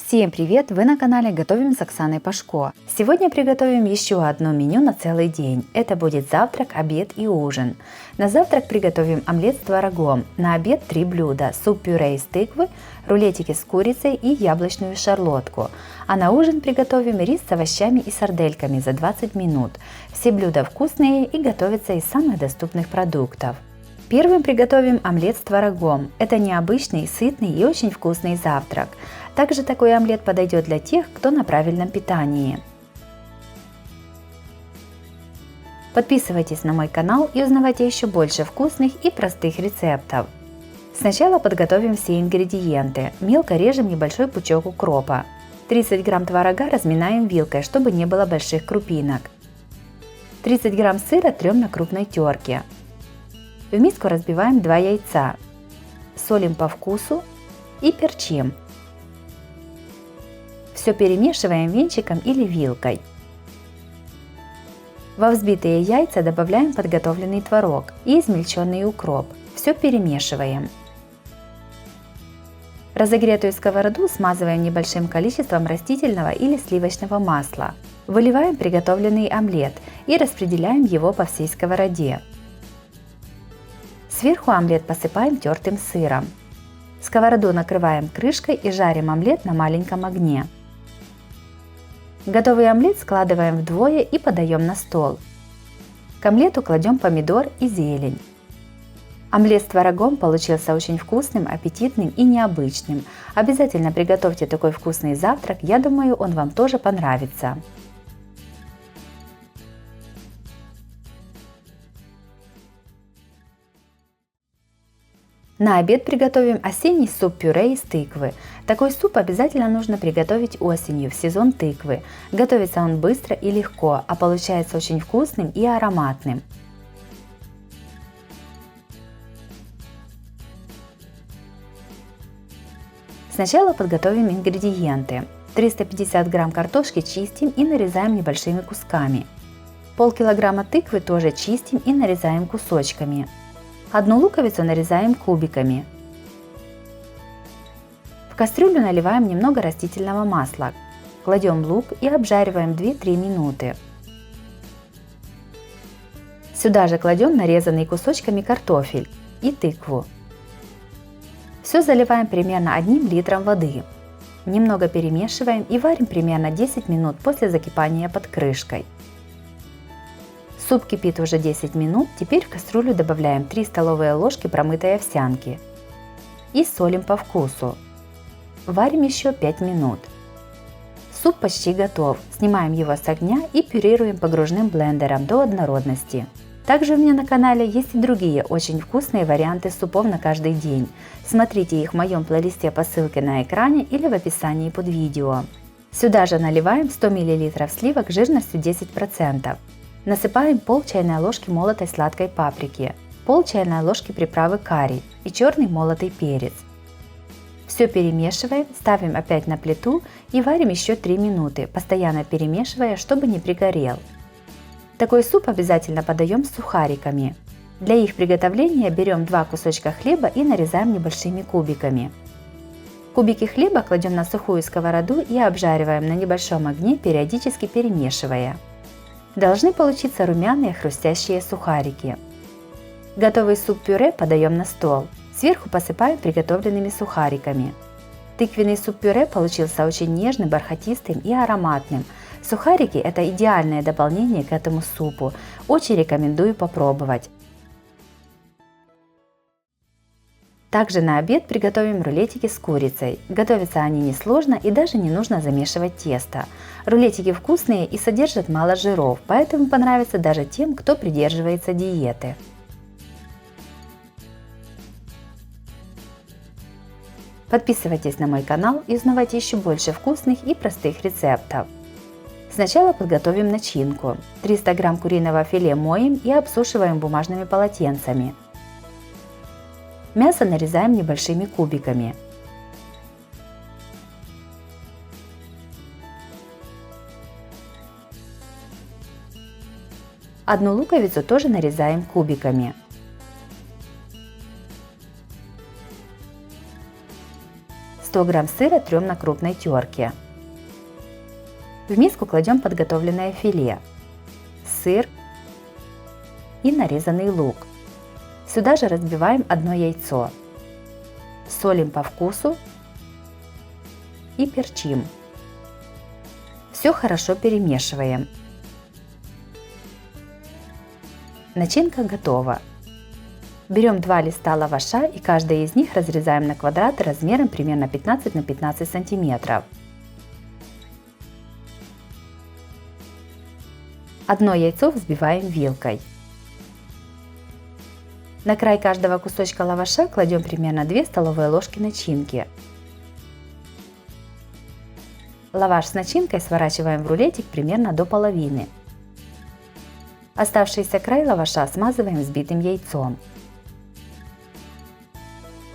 Всем привет! Вы на канале Готовим с Оксаной Пашко. Сегодня приготовим еще одно меню на целый день. Это будет завтрак, обед и ужин. На завтрак приготовим омлет с творогом. На обед 3 блюда: суп-пюре из тыквы, рулетики с курицей и яблочную шарлотку. А на ужин приготовим рис с овощами и сардельками за 20 минут. Все блюда вкусные и готовятся из самых доступных продуктов. Первым приготовим омлет с творогом. Это необычный, сытный и очень вкусный завтрак. Также такой омлет подойдет для тех, кто на правильном питании. Подписывайтесь на мой канал и узнавайте еще больше вкусных и простых рецептов. Сначала подготовим все ингредиенты. Мелко режем небольшой пучок укропа. 30 грамм творога разминаем вилкой, чтобы не было больших крупинок. 30 грамм сыра трем на крупной терке. В миску разбиваем 2 яйца. Солим по вкусу и перчим. Все перемешиваем венчиком или вилкой. Во взбитые яйца добавляем подготовленный творог и измельченный укроп. Все перемешиваем. Разогретую сковороду смазываем небольшим количеством растительного или сливочного масла. Выливаем приготовленный омлет и распределяем его по всей сковороде. Сверху омлет посыпаем тертым сыром. Сковороду накрываем крышкой и жарим омлет на маленьком огне. Готовый омлет складываем вдвое и подаем на стол. К омлету кладем помидор и зелень. Омлет с творогом получился очень вкусным, аппетитным и необычным. Обязательно приготовьте такой вкусный завтрак, я думаю, он вам тоже понравится. На обед приготовим осенний суп-пюре из тыквы. Такой суп обязательно нужно приготовить осенью, в сезон тыквы. Готовится он быстро и легко, а получается очень вкусным и ароматным. Сначала подготовим ингредиенты. 350 грамм картошки чистим и нарезаем небольшими кусками. Полкилограмма тыквы тоже чистим и нарезаем кусочками. Одну луковицу нарезаем кубиками. В кастрюлю наливаем немного растительного масла. Кладем лук и обжариваем 2-3 минуты. Сюда же кладем нарезанный кусочками картофель и тыкву. Все заливаем примерно 1 литром воды. Немного перемешиваем и варим примерно 10 минут после закипания под крышкой. Суп кипит уже 10 минут, теперь в кастрюлю добавляем 3 столовые ложки промытой овсянки и солим по вкусу. Варим еще 5 минут. Суп почти готов, снимаем его с огня и пюрируем погружным блендером до однородности. Также у меня на канале есть и другие очень вкусные варианты супов на каждый день. Смотрите их в моем плейлисте по ссылке на экране или в описании под видео. Сюда же наливаем 100 мл сливок жирностью 10%. Насыпаем пол чайной ложки молотой сладкой паприки, пол чайной ложки приправы карри и черный молотый перец. Все перемешиваем, ставим опять на плиту и варим еще 3 минуты, постоянно перемешивая, чтобы не пригорел. Такой суп обязательно подаем с сухариками. Для их приготовления берем 2 кусочка хлеба и нарезаем небольшими кубиками. Кубики хлеба кладем на сухую сковороду и обжариваем на небольшом огне, периодически перемешивая. Должны получиться румяные хрустящие сухарики. Готовый суп-пюре подаем на стол. Сверху посыпаем приготовленными сухариками. Тыквенный суп-пюре получился очень нежным, бархатистым и ароматным. Сухарики – это идеальное дополнение к этому супу. Очень рекомендую попробовать. Также на обед приготовим рулетики с курицей. Готовятся они несложно и даже не нужно замешивать тесто. Рулетики вкусные и содержат мало жиров, поэтому понравятся даже тем, кто придерживается диеты. Подписывайтесь на мой канал и узнавайте еще больше вкусных и простых рецептов. Сначала подготовим начинку. 300 грамм куриного филе моем и обсушиваем бумажными полотенцами. Мясо нарезаем небольшими кубиками. Одну луковицу тоже нарезаем кубиками. 100 грамм сыра трем на крупной терке. В миску кладем подготовленное филе, сыр и нарезанный лук. Сюда же разбиваем одно яйцо. Солим по вкусу и перчим. Все хорошо перемешиваем. Начинка готова. Берем 2 листа лаваша и каждый из них разрезаем на квадраты размером примерно 15 на 15 сантиметров. Одно яйцо взбиваем вилкой. На край каждого кусочка лаваша кладем примерно 2 столовые ложки начинки. Лаваш с начинкой сворачиваем в рулетик примерно до половины. Оставшийся край лаваша смазываем взбитым яйцом.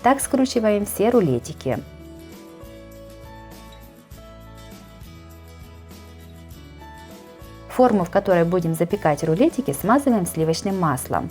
Так скручиваем все рулетики. Форму, в которой будем запекать рулетики, смазываем сливочным маслом.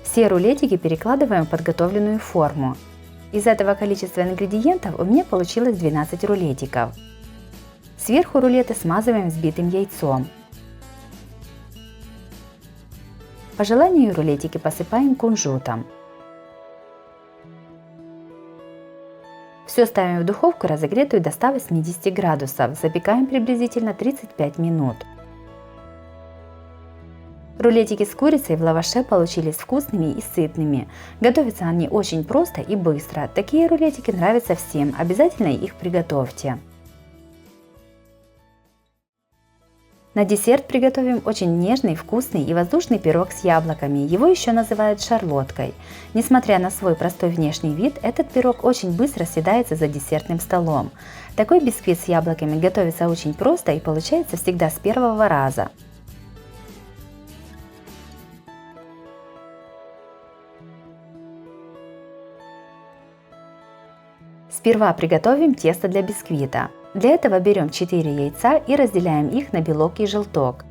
Все рулетики перекладываем в подготовленную форму. Из этого количества ингредиентов у меня получилось 12 рулетиков. Сверху рулеты смазываем взбитым яйцом. По желанию рулетики посыпаем кунжутом. Все ставим в духовку, разогретую до 180 градусов. Запекаем приблизительно 35 минут. Рулетики с курицей в лаваше получились вкусными и сытными. Готовятся они очень просто и быстро. Такие рулетики нравятся всем. Обязательно их приготовьте. На десерт приготовим очень нежный, вкусный и воздушный пирог с яблоками. Его еще называют шарлоткой. Несмотря на свой простой внешний вид, этот пирог очень быстро съедается за десертным столом. Такой бисквит с яблоками готовится очень просто и получается всегда с первого раза. Сперва приготовим тесто для бисквита. Для этого берем 4 яйца и разделяем их на белок и желток.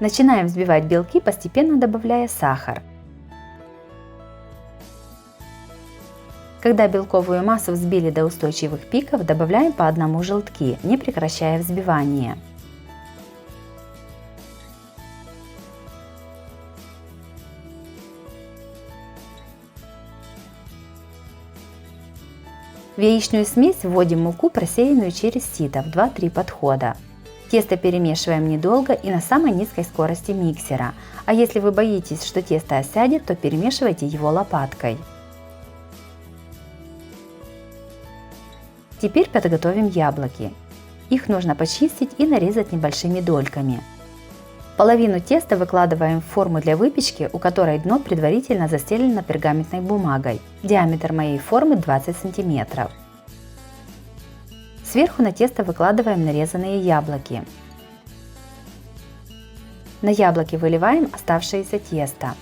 Начинаем взбивать белки, постепенно добавляя сахар. Когда белковую массу взбили до устойчивых пиков, добавляем по одному желтки, не прекращая взбивание. В яичную смесь вводим муку, просеянную через сито в 2-3 подхода. Тесто перемешиваем недолго и на самой низкой скорости миксера, а если вы боитесь, что тесто осядет, то перемешивайте его лопаткой. Теперь подготовим яблоки. Их нужно почистить и нарезать небольшими дольками. Половину теста выкладываем в форму для выпечки, у которой дно предварительно застелено пергаментной бумагой. Диаметр моей формы 20 см. Сверху на тесто выкладываем нарезанные яблоки. На яблоки выливаем оставшееся тесто.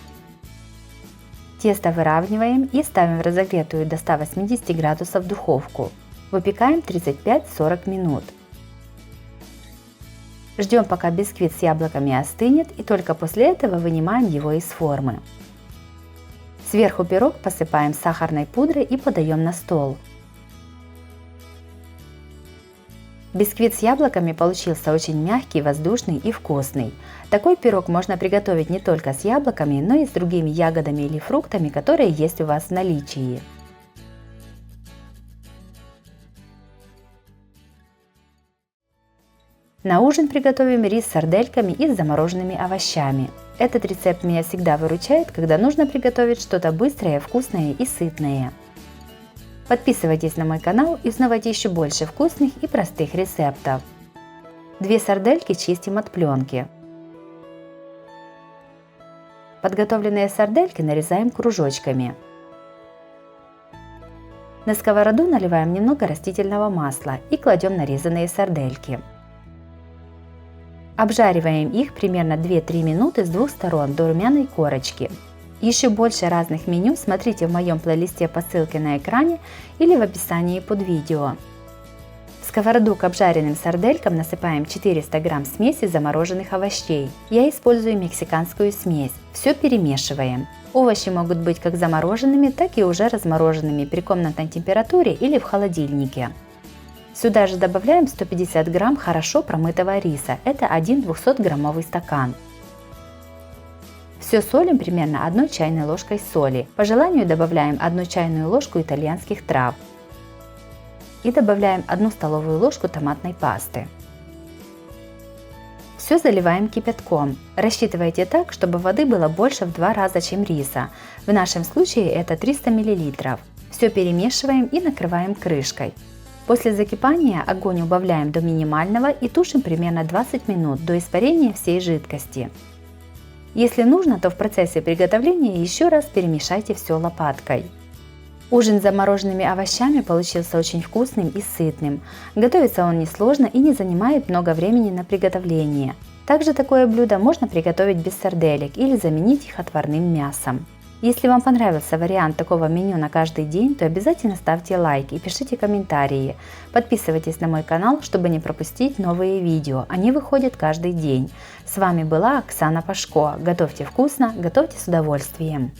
Тесто выравниваем и ставим в разогретую до 180 градусов духовку. Выпекаем 35-40 минут. Ждем, пока бисквит с яблоками остынет, и только после этого вынимаем его из формы. Сверху пирог посыпаем сахарной пудрой и подаем на стол. Бисквит с яблоками получился очень мягкий, воздушный и вкусный. Такой пирог можно приготовить не только с яблоками, но и с другими ягодами или фруктами, которые есть у вас в наличии. На ужин приготовим рис с сардельками и с замороженными овощами. Этот рецепт меня всегда выручает, когда нужно приготовить что-то быстрое, вкусное и сытное. Подписывайтесь на мой канал и узнавайте еще больше вкусных и простых рецептов. 2 сардельки чистим от пленки. Подготовленные сардельки нарезаем кружочками. На сковороду наливаем немного растительного масла и кладем нарезанные сардельки. Обжариваем их примерно 2-3 минуты с двух сторон до румяной корочки. Еще больше разных меню смотрите в моем плейлисте по ссылке на экране или в описании под видео. сковороду к обжаренным сарделькам насыпаем 400 грамм смеси замороженных овощей. Я использую мексиканскую смесь. Все перемешиваем. Овощи могут быть как замороженными, так и уже размороженными при комнатной температуре или в холодильнике. Сюда же добавляем 150 грамм хорошо промытого риса. Это 1 200-граммовый стакан. Все солим примерно 1 чайной ложкой соли. По желанию добавляем 1 чайную ложку итальянских трав. И добавляем 1 столовую ложку томатной пасты. Все заливаем кипятком. Рассчитывайте так, чтобы воды было больше в 2 раза, чем риса. В нашем случае это 300 мл. Все перемешиваем и накрываем крышкой. После закипания огонь убавляем до минимального и тушим примерно 20 минут до испарения всей жидкости. Если нужно, то в процессе приготовления еще раз перемешайте все лопаткой. Ужин с замороженными овощами получился очень вкусным и сытным. Готовится он несложно и не занимает много времени на приготовление. Также такое блюдо можно приготовить без сарделек или заменить их отварным мясом. Если вам понравился вариант такого меню на каждый день, то обязательно ставьте лайк и пишите комментарии. Подписывайтесь на мой канал, чтобы не пропустить новые видео. Они выходят каждый день. С вами была Оксана Пашко. Готовьте вкусно, готовьте с удовольствием.